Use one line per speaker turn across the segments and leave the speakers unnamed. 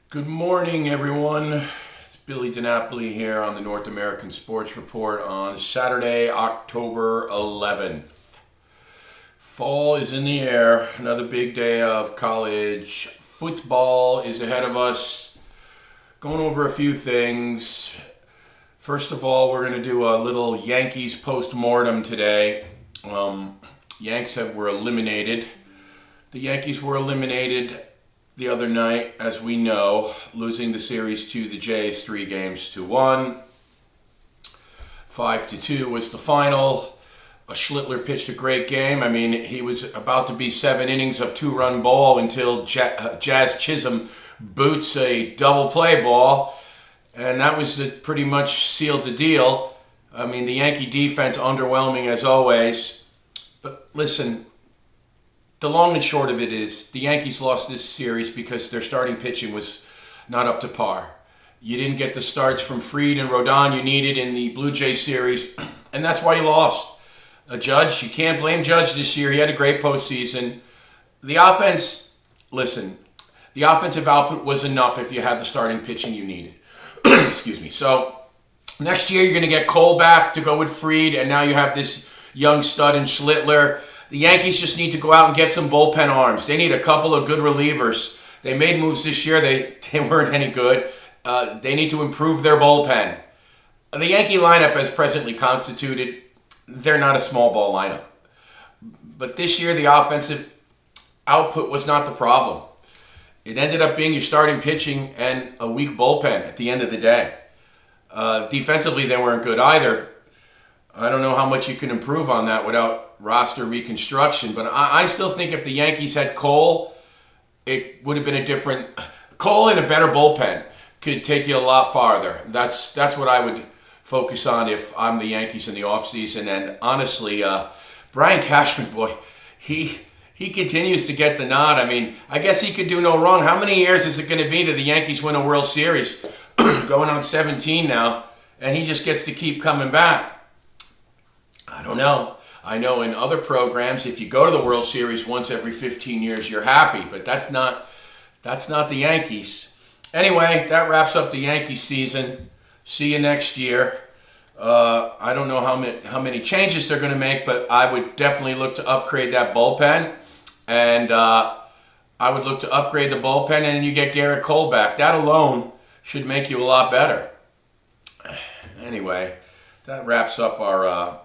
Good morning, everyone. It's Billy DiNapoli here on the North American Sports Report on Saturday, October 11th. Fall is in the air. Another big day of college football is ahead of us. Going over a few things. First of all, we're going to do a little Yankees post-mortem today. Yanks were eliminated. The Yankees were eliminated the other night, as we know, losing the series to the Jays 3-1. 5-2 was the final. Schlittler pitched a great game. I mean, he was about to be 7 innings of 2-run ball until Jazz Chisholm boots a double play ball, and that was pretty much sealed the deal. I mean, the Yankee defense underwhelming as always. But listen, the long and short of it is the Yankees lost this series because their starting pitching was not up to par. You didn't get the starts from Fried and Rodon you needed in the Blue Jays series, and that's why you lost. Judge, you can't blame Judge this year. He had a great postseason. The offense, listen, the offensive output was enough if you had the starting pitching you needed. Excuse me. So next year you're going to get Cole back to go with Fried, and now you have this young stud in Schlittler. The Yankees just need to go out and get some bullpen arms. They need a couple of good relievers. They made moves this year. They weren't any good. They need to improve their bullpen. The Yankee lineup as presently constituted, they're not a small ball lineup. But this year, the offensive output was not the problem. It ended up being your starting pitching and a weak bullpen at the end of the day. Defensively, they weren't good either. I don't know how much you can improve on that without roster reconstruction, but I still think if the Yankees had Cole, it would have been a different... Cole in a better bullpen could take you a lot farther. That's what I would focus on if I'm the Yankees in the offseason. And honestly, Brian Cashman, boy, he continues to get the nod. I mean, I guess he could do no wrong. How many years is it going to be till the Yankees win a World Series? Going on 17 now, and he just gets to keep coming back. I don't know. I know in other programs, if you go to the World Series once every 15 years, you're happy, but that's not the Yankees. Anyway, that wraps up the Yankees season. See you next year. I don't know how many changes they're going to make, but I would definitely look to upgrade that bullpen, and I would look to upgrade the bullpen, and then you get Garrett Cole back. That alone should make you a lot better. Anyway, that wraps up our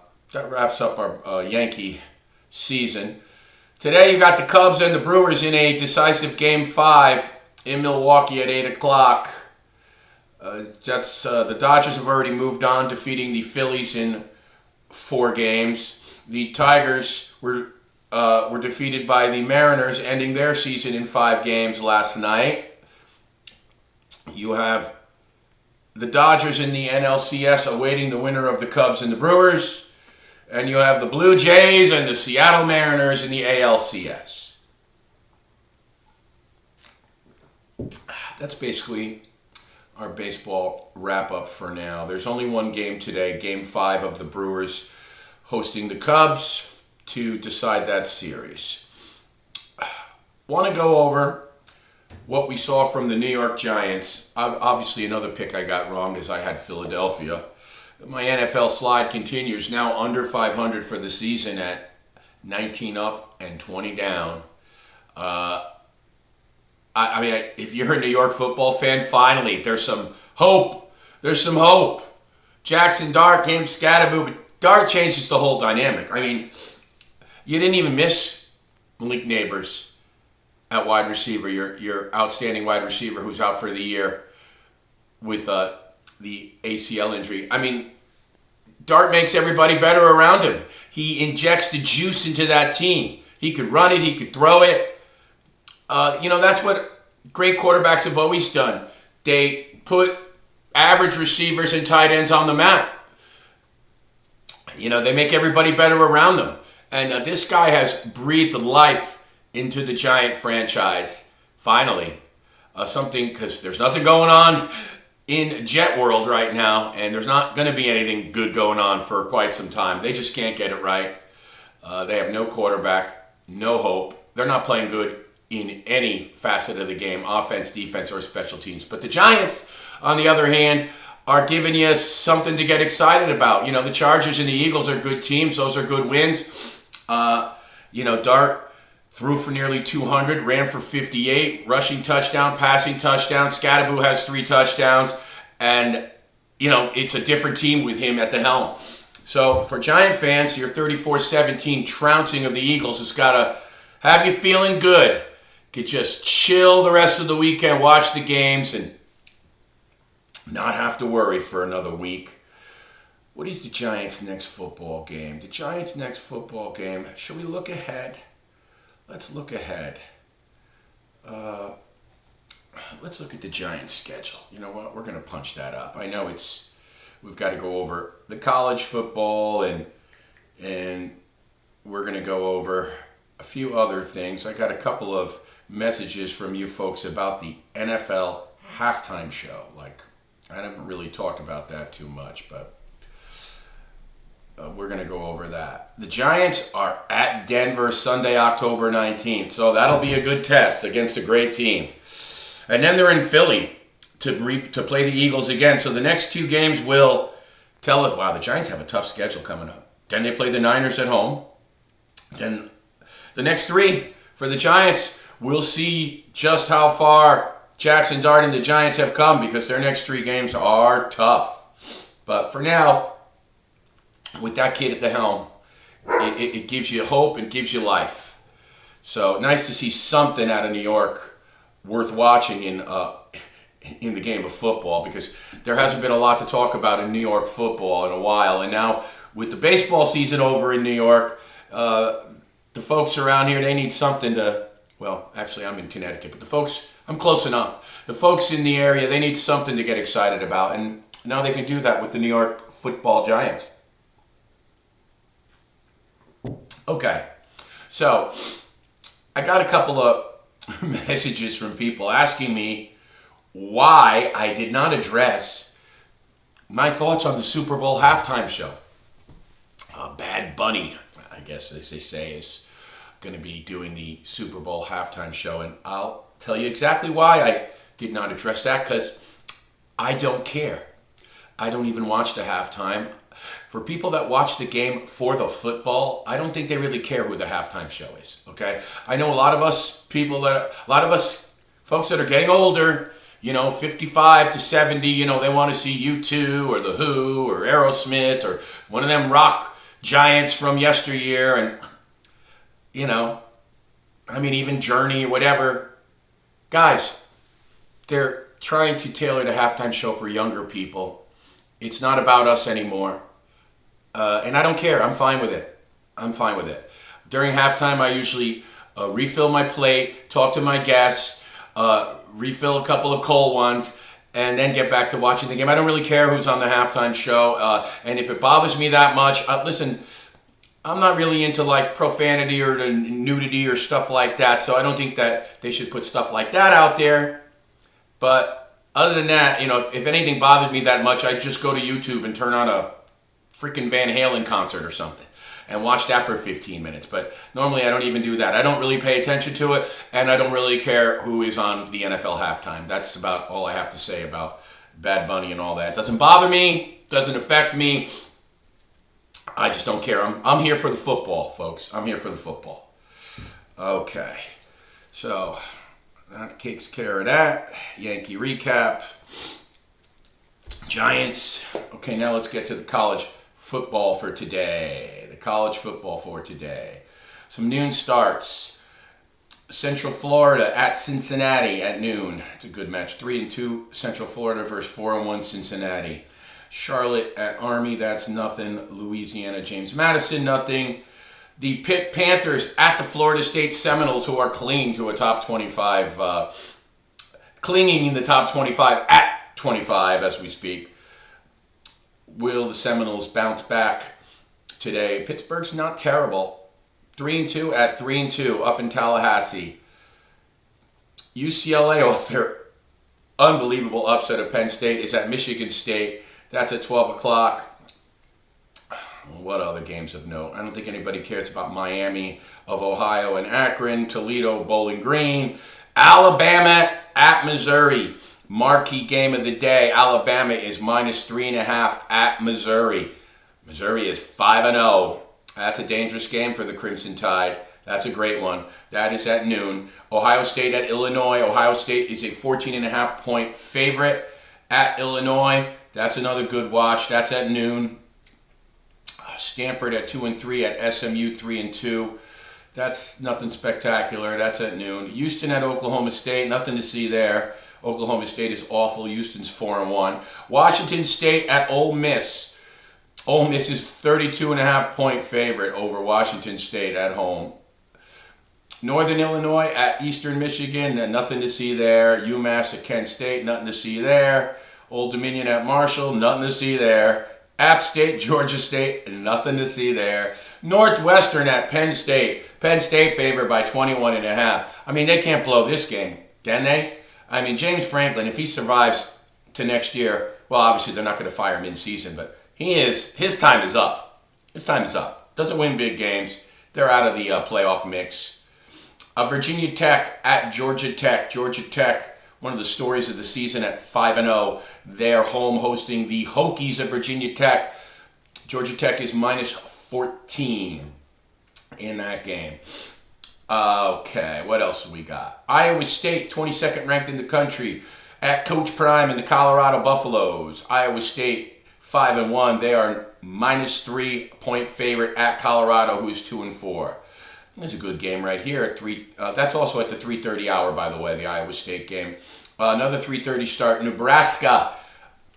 Yankee season. Today you got the Cubs and the Brewers in a decisive Game 5 in Milwaukee at 8 o'clock. The Dodgers have already moved on, defeating the Phillies in 4 games. The Tigers were defeated by the Mariners, ending their season in 5 games last night. You have the Dodgers in the NLCS awaiting the winner of the Cubs and the Brewers. And you have the Blue Jays and the Seattle Mariners in the ALCS. That's basically our baseball wrap-up for now. There's only one game today, Game 5 of the Brewers hosting the Cubs to decide that series. Want to go over what we saw from the New York Giants. Obviously, another pick I got wrong as I had Philadelphia. My NFL slide continues, now under 500 for the season at 19 up and 20 down. I mean, if you're a New York football fan, finally, there's some hope. There's some hope. Jackson Dart came scatterboo, but Dart changes the whole dynamic. I mean, you didn't even miss Malik Neighbors at wide receiver, your outstanding wide receiver who's out for the year with the ACL injury. I mean, Dart makes everybody better around him. He injects the juice into that team. He could run it. He could throw it. That's what great quarterbacks have always done. They put average receivers and tight ends on the map. They make everybody better around them. And this guy has breathed life into the Giant franchise, finally. Something, because there's nothing going on in Jet World right now, and there's not going to be anything good going on for quite some time. They just can't get it right. They have no quarterback, no hope. They're not playing good in any facet of the game, offense, defense, or special teams. But the Giants, on the other hand, are giving you something to get excited about. The Chargers and the Eagles are good teams. Those are good wins. Dart threw for nearly 200, ran for 58, rushing touchdown, passing touchdown. Scatterboo has 3 touchdowns. And, it's a different team with him at the helm. So for Giant fans, your 34-17 trouncing of the Eagles has got to have you feeling good. Could just chill the rest of the weekend, watch the games, and not have to worry for another week. What is the Giants' next football game? The Giants' next football game. Should we look ahead? Let's look ahead. Let's look at the Giants' schedule. You know what? We're going to punch that up. I know we've got to go over the college football and we're going to go over a few other things. I got a couple of messages from you folks about the NFL halftime show. I haven't really talked about that too much, but we're going to go over that. The Giants are at Denver Sunday, October 19th, so that'll be a good test against a great team. And then they're in Philly to play the Eagles again. So the next 2 games will tell us, wow, the Giants have a tough schedule coming up. Then they play the Niners at home. Then the next 3 for the Giants, we'll see just how far Jackson Dart and the Giants have come, because their next 3 games are tough. But for now, with that kid at the helm, it gives you hope and gives you life. So nice to see something out of New York worth watching in the game of football, because there hasn't been a lot to talk about in New York football in a while. And now with the baseball season over in New York, the folks around here, they need something to, well, actually I'm in Connecticut, but I'm close enough. The folks in the area, they need something to get excited about. And now they can do that with the New York football Giants. Okay, so I got a couple of messages from people asking me why I did not address my thoughts on the Super Bowl halftime show. Bad Bunny, I guess as they say, is going to be doing the Super Bowl halftime show, and I'll tell you exactly why I did not address that, because I don't care. I don't even watch the halftime. For people that watch the game for the football, I don't think they really care who the halftime show is, okay? I know a lot of us folks that are getting older, 55 to 70, they want to see U2 or The Who or Aerosmith or one of them rock giants from yesteryear, and, even Journey or whatever. Guys, they're trying to tailor the halftime show for younger people. It's not about us anymore. And I don't care. I'm fine with it. During halftime, I usually refill my plate, talk to my guests, refill a couple of cold ones, and then get back to watching the game. I don't really care who's on the halftime show. And if it bothers me that much, listen, I'm not really into profanity or the nudity or stuff like that. So I don't think that they should put stuff like that out there. But other than that, if anything bothered me that much, I'd just go to YouTube and turn on a freaking Van Halen concert or something and watch that for 15 minutes. But normally I don't even do that. I don't really pay attention to it, and I don't really care who is on the NFL halftime. That's about all I have to say about Bad Bunny and all that. It doesn't bother me, doesn't affect me. I just don't care. I'm here for the football, folks. I'm here for the football. Okay, so that takes care of that. Yankee recap. Giants. Okay, now let's get to the college football for today. Some noon starts. Central Florida at Cincinnati at noon. It's a good match. 3-2 Central Florida versus 4-1 Cincinnati. Charlotte at Army, that's nothing. Louisiana, James Madison, nothing. The Pitt Panthers at the Florida State Seminoles, who are clinging to a top 25, clinging in the top 25 at 25 as we speak. Will the Seminoles bounce back today? Pittsburgh's not terrible. 3-2 at 3-2 up in Tallahassee. UCLA, off their unbelievable upset of Penn State, is at Michigan State. That's at 12 o'clock. What other games of note? I don't think anybody cares about Miami of Ohio and Akron, Toledo, Bowling Green, Alabama at Missouri. Marquee game of the day. Alabama is -3.5 at Missouri. Missouri is 5-0. That's a dangerous game for the Crimson Tide. That's a great one. That is at noon. Ohio State at Illinois. Ohio State is a 14.5-point favorite at Illinois. That's another good watch. That's at noon. Stanford at 2-3 at SMU 3-2. That's nothing spectacular. That's at noon. Houston at Oklahoma State. Nothing to see there. Oklahoma State is awful. Houston's 4-1. Washington State at Ole Miss. Ole Miss is 32.5-point favorite over Washington State at home. Northern Illinois at Eastern Michigan. Nothing to see there. UMass at Kent State. Nothing to see there. Old Dominion at Marshall. Nothing to see there. App State, Georgia State, nothing to see there. Northwestern at Penn State. Penn State favored by 21.5. I mean, they can't blow this game, can they? I mean, James Franklin, if he survives to next year, well, obviously they're not going to fire him in season, but his time is up. His time is up. Doesn't win big games. They're out of the playoff mix. Virginia Tech at Georgia Tech. Georgia Tech, one of the stories of the season at 5-0. They're home hosting the Hokies of Virginia Tech. Georgia Tech is -14 in that game. Okay, what else do we got? Iowa State, 22nd ranked in the country, at Coach Prime in the Colorado Buffaloes. Iowa State, 5-1. They are -3-point favorite at Colorado, who is 2-4. There's a good game right here at 3. That's also at the 3:30 hour, by the way, the Iowa State game. Another 3:30 start. Nebraska,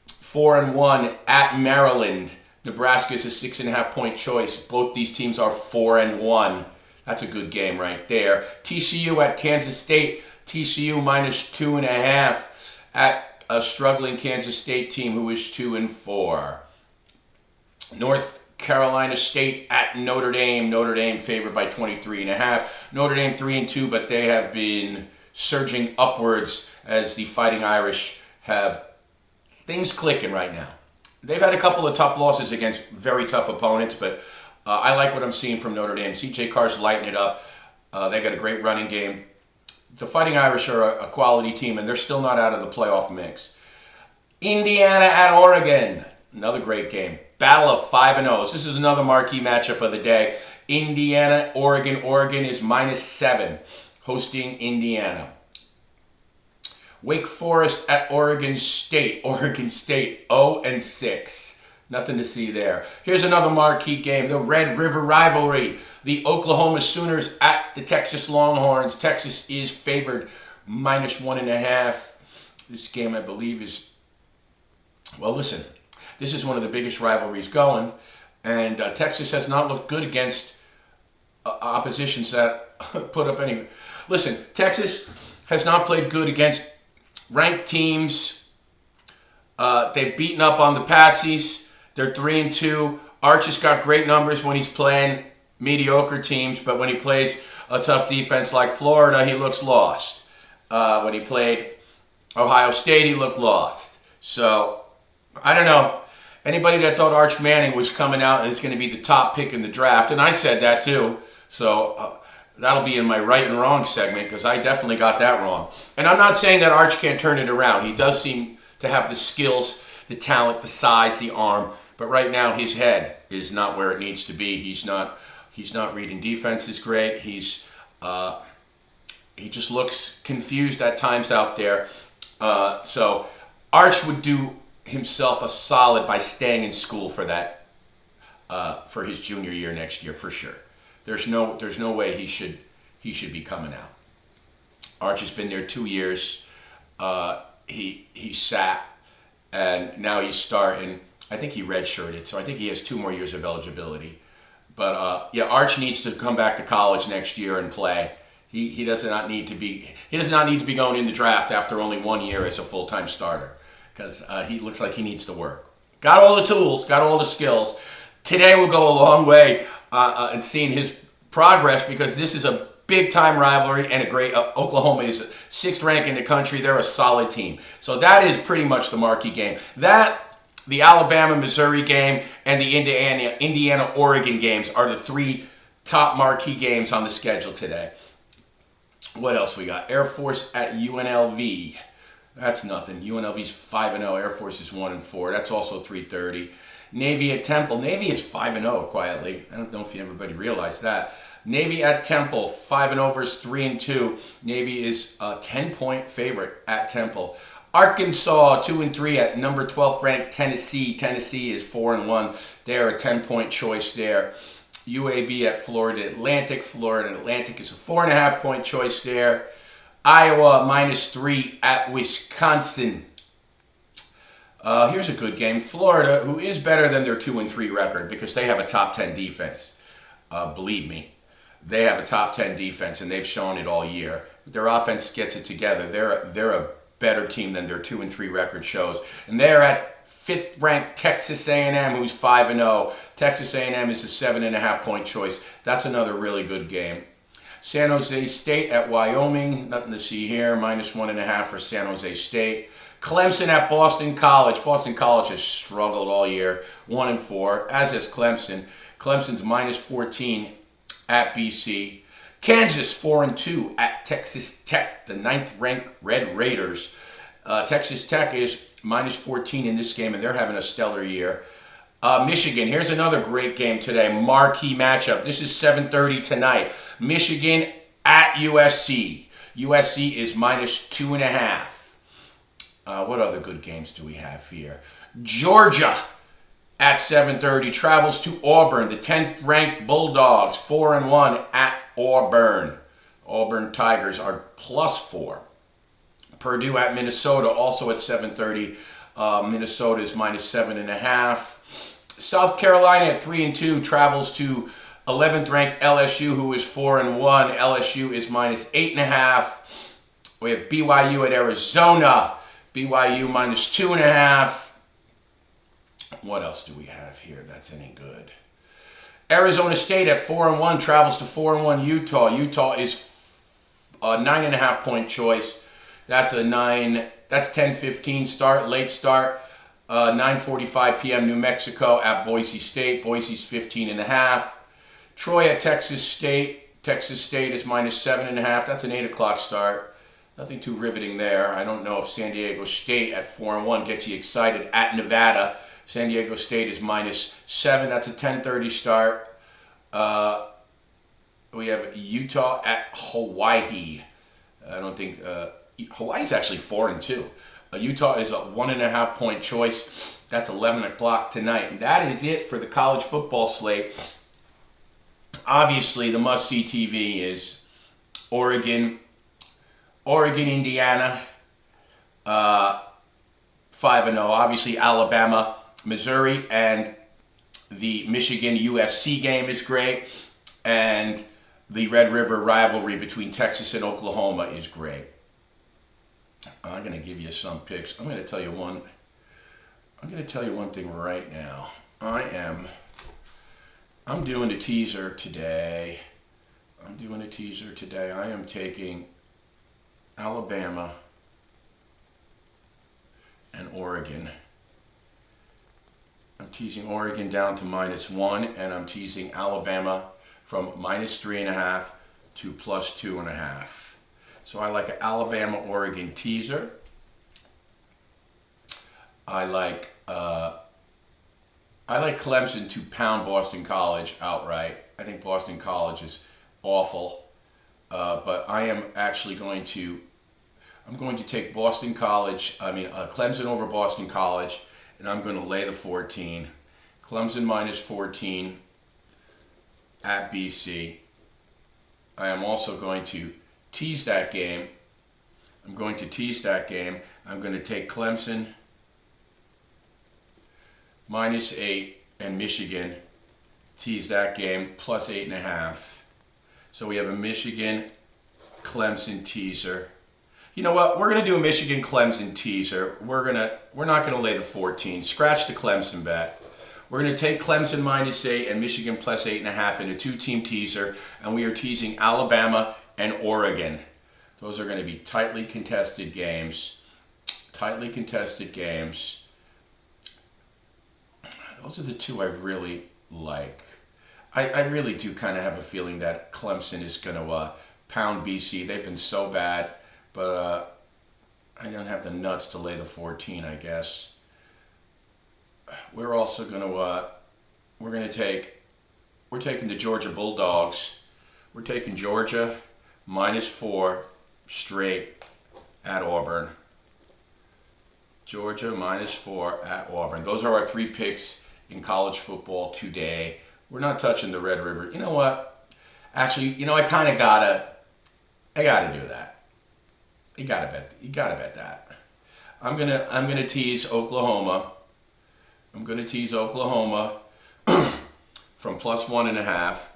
4-1 at Maryland. Nebraska is a 6.5-point choice. Both these teams are 4-1. That's a good game right there. TCU at Kansas State. TCU -2.5 at a struggling Kansas State team who is 2-4. North Carolina State at Notre Dame. Notre Dame favored by 23.5. Notre Dame 3-2, but they have been surging upwards as the Fighting Irish have things clicking right now. They've had a couple of tough losses against very tough opponents, but I like what I'm seeing from Notre Dame. CJ Carr's lighting it up. They got a great running game. The Fighting Irish are a quality team, and they're still not out of the playoff mix. Indiana at Oregon. Another great game. Battle of 5-0s. This is another marquee matchup of the day. Indiana, Oregon. Oregon is -7, hosting Indiana. Wake Forest at Oregon State. Oregon State 0-6. Nothing to see there. Here's another marquee game. The Red River Rivalry. The Oklahoma Sooners at the Texas Longhorns. Texas is favored -1.5. This game, I believe, is... Well, listen. This is one of the biggest rivalries going. And Texas has not looked good against oppositions that put up any... Listen, Texas has not played good against ranked teams. They've beaten up on the Patsies. They're 3-2. Arch has got great numbers when he's playing mediocre teams, but when he plays a tough defense like Florida, he looks lost. When he played Ohio State, he looked lost. So, I don't know. Anybody that thought Arch Manning was coming out and is going to be the top pick in the draft, and I said that too, so that'll be in my right and wrong segment because I definitely got that wrong. And I'm not saying that Arch can't turn it around. He does seem to have the skills, the talent, the size, the arm, but right now his head is not where it needs to be. He's not reading defenses great. He just looks confused at times out there. So Arch would do himself a solid by staying in school for that, for his junior year next year for sure. There's no way he should be coming out. Arch has been there 2 years. He sat, and now he's starting. I think he redshirted, so I think he has 2 more years of eligibility. But yeah, Arch needs to come back to college next year and play. He does not need to be going in the draft after only 1 year as a full-time starter, because he looks like he needs to work. Got all the tools, got all the skills. Today will go a long way in seeing his progress, because this is a big-time rivalry and a great... Oklahoma is 6th ranked in the country. They're a solid team. So that is pretty much the marquee game. That The Alabama-Missouri game and the Indiana-Oregon games are the three top marquee games on the schedule today. What else we got? Air Force at UNLV. That's nothing. UNLV's 5-0. Air Force is 1-4. That's also 3:30. Navy at Temple. Navy is 5-0 quietly. I don't know if everybody realized that. Navy at Temple, 5-0 versus 3-2. Navy is a 10-point favorite at Temple. Arkansas, 2-3 at number 12 ranked Tennessee. Tennessee is 4-1. They're a 10-point choice there. UAB at Florida Atlantic. Florida Atlantic is a 4.5-point choice there. Iowa -3 at Wisconsin. Here's a good game. Florida, who is better than their 2-3 record because they have a top 10 defense. Believe me, they have a top 10 defense, and they've shown it all year. Their offense gets it together. They're a better team than their 2-3 record shows, and they're at 5th ranked Texas A&M, who's 5-0. Texas A&M is a 7.5-point choice. That's another really good game. San Jose State at Wyoming, nothing to see here. -1.5 for San Jose State. Clemson at Boston College. Boston College has struggled all year, 1-4, as has Clemson. Clemson's -14 at BC. Kansas 4-2 at Texas Tech, the 9th-ranked Red Raiders. Texas Tech is -14 in this game, and they're having a stellar year. Michigan, here's another great game today, marquee matchup. This is 7:30 tonight. Michigan at USC. USC is -2.5. What other good games do we have here? Georgia at 7:30 travels to Auburn. The 10th-ranked Bulldogs, 4-1 at Auburn. Auburn Tigers are +4. Purdue at Minnesota, also at 7:30. Minnesota is -7.5. South Carolina at 3-2 travels to 11th-ranked LSU, who is 4-1. LSU is -8.5. We have BYU at Arizona. BYU -2.5. What else do we have here that's any good? Arizona State at 4-1 travels to 4-1 Utah. Utah is a 9.5-point choice. That's 10:15 start, late start. 9:45 p.m. New Mexico at Boise State. Boise's 15.5. Troy at Texas State. Texas State is -7.5. That's an 8 o'clock start. Nothing too riveting there. I don't know if San Diego State at 4-1 gets you excited. At Nevada, San Diego State is -7. That's a 10:30 start. We have Utah at Hawaii. I don't think Hawaii's actually 4-2. Utah is a 1.5-point choice. That's 11 o'clock tonight. And that is it for the college football slate. Obviously, the must-see TV is Oregon, Indiana, 5-0. Obviously, Alabama, Missouri, and the Michigan USC game is great. And the Red River rivalry between Texas and Oklahoma is great. I'm going to give you some picks. I'm going to tell you one thing right now. I'm doing a teaser today. I am taking Alabama and Oregon. I'm teasing Oregon down to -1, and I'm teasing Alabama from -3.5 to +2.5. So I like an Alabama-Oregon teaser. I like Clemson to pound Boston College outright. I think Boston College is awful, but I am actually going to take Clemson over Boston College, and I'm going to lay the 14. Clemson -14 at BC. I am also going to tease that game. I'm going to take Clemson -8 and Michigan. Tease that game +8.5. So we have a Michigan-Clemson teaser. You know what? We're going to do a Michigan-Clemson teaser. We're not going to lay the 14. Scratch the Clemson bet. We're going to take Clemson -8 and Michigan +8.5 in a 2-team teaser, and we are teasing Alabama and Oregon. Those are going to be tightly contested games. Those are the two I really like. I really do kind of have a feeling that Clemson is going to pound BC. They've been so bad, but I don't have the nuts to lay the 14, I guess. We're also going to we're taking the Georgia Bulldogs. We're taking Georgia -4 straight at Auburn. Georgia -4 at Auburn. Those are our 3 picks in college football today. We're not touching the Red River. You know what? Actually, I kind of gotta do that. You gotta bet that. I'm gonna tease Oklahoma. I'm gonna tease Oklahoma from +1.5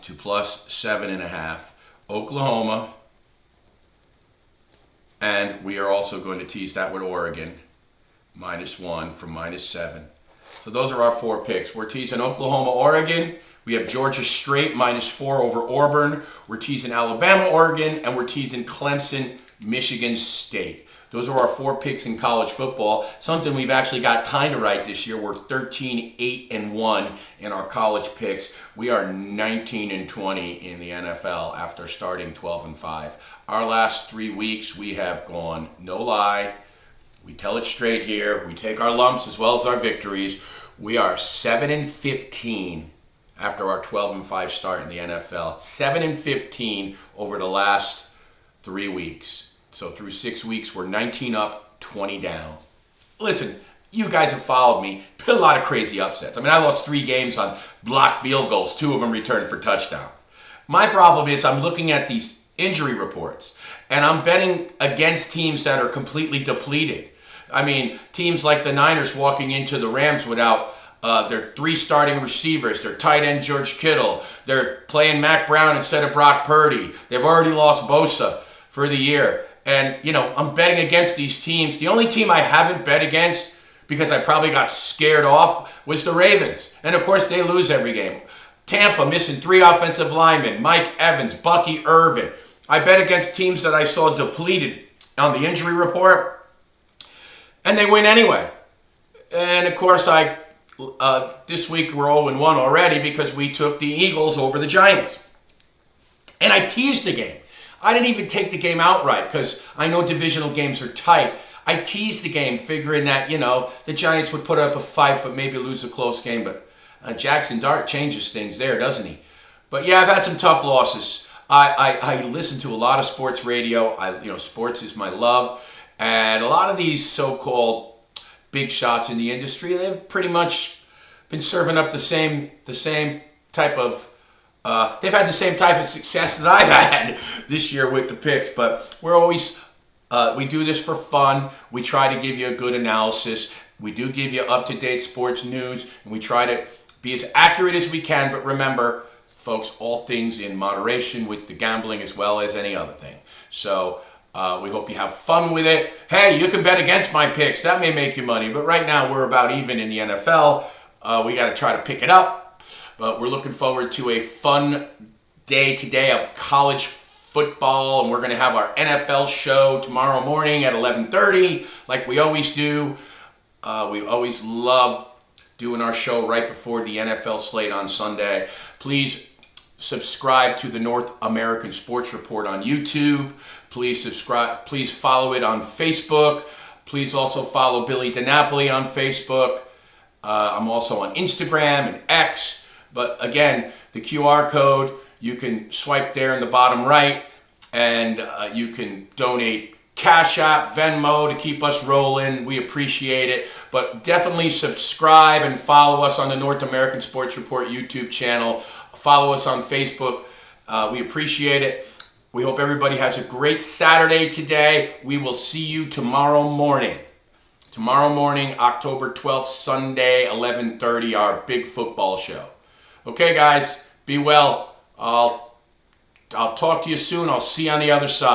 to +7.5. Oklahoma. And we are also going to tease that with Oregon, -1 from -7. So those are our 4 picks. We're teasing Oklahoma, Oregon. We have Georgia straight -4 over Auburn. We're teasing Alabama, Oregon, and we're teasing Clemson, Michigan State. Those are our 4 picks in college football. Something we've actually got kind of right this year. We're 13-8-1 in our college picks. We are 19-20 in the NFL after starting 12-5. Our last 3 weeks, we have gone, no lie, we tell it straight here. We take our lumps as well as our victories. We are 7-15 after our 12-5 start in the NFL. 7-15 over the last 3 weeks. So through 6 weeks, we're 19 up, 20 down. Listen, you guys have followed me. Been a lot of crazy upsets. I mean, I lost 3 games on blocked field goals, 2 of them returned for touchdowns. My problem is I'm looking at these injury reports, and I'm betting against teams that are completely depleted. I mean, teams like the Niners walking into the Rams without their 3 starting receivers, their tight end George Kittle. They're playing Mac Brown instead of Brock Purdy. They've already lost Bosa for the year. And, I'm betting against these teams. The only team I haven't bet against, because I probably got scared off, was the Ravens. And, of course, they lose every game. Tampa missing 3 offensive linemen, Mike Evans, Bucky Irvin. I bet against teams that I saw depleted on the injury report, and they win anyway. And, of course, this week we're 0-1 already because we took the Eagles over the Giants. And I teased the game. I didn't even take the game outright because I know divisional games are tight. I teased the game figuring that, the Giants would put up a fight but maybe lose a close game. But Jackson Dart changes things there, doesn't he? But yeah, I've had some tough losses. I listen to a lot of sports radio. Sports is my love. And a lot of these so-called big shots in the industry, they've pretty much been serving up the same type of they've had the same type of success that I've had this year with the picks, but we're always, we do this for fun. We try to give you a good analysis. We do give you up-to-date sports news, and we try to be as accurate as we can, but remember, folks, all things in moderation with the gambling as well as any other thing. So we hope you have fun with it. Hey, you can bet against my picks. That may make you money, but right now we're about even in the NFL. We got to try to pick it up. But we're looking forward to a fun day today of college football, and we're going to have our NFL show tomorrow morning at 11:30, like we always do. We always love doing our show right before the NFL slate on Sunday. Please subscribe to the North American Sports Report on YouTube. Please subscribe. Please follow it on Facebook. Please also follow Billy DiNapoli on Facebook. I'm also on Instagram and X. But again, the QR code, you can swipe there in the bottom right, and you can donate Cash App, Venmo to keep us rolling. We appreciate it. But definitely subscribe and follow us on the North American Sports Report YouTube channel. Follow us on Facebook. We appreciate it. We hope everybody has a great Saturday today. We will see you tomorrow morning. Tomorrow morning, October 12th, Sunday, 11:30, our big football show. Okay, guys, be well. I'll talk to you soon. I'll see you on the other side.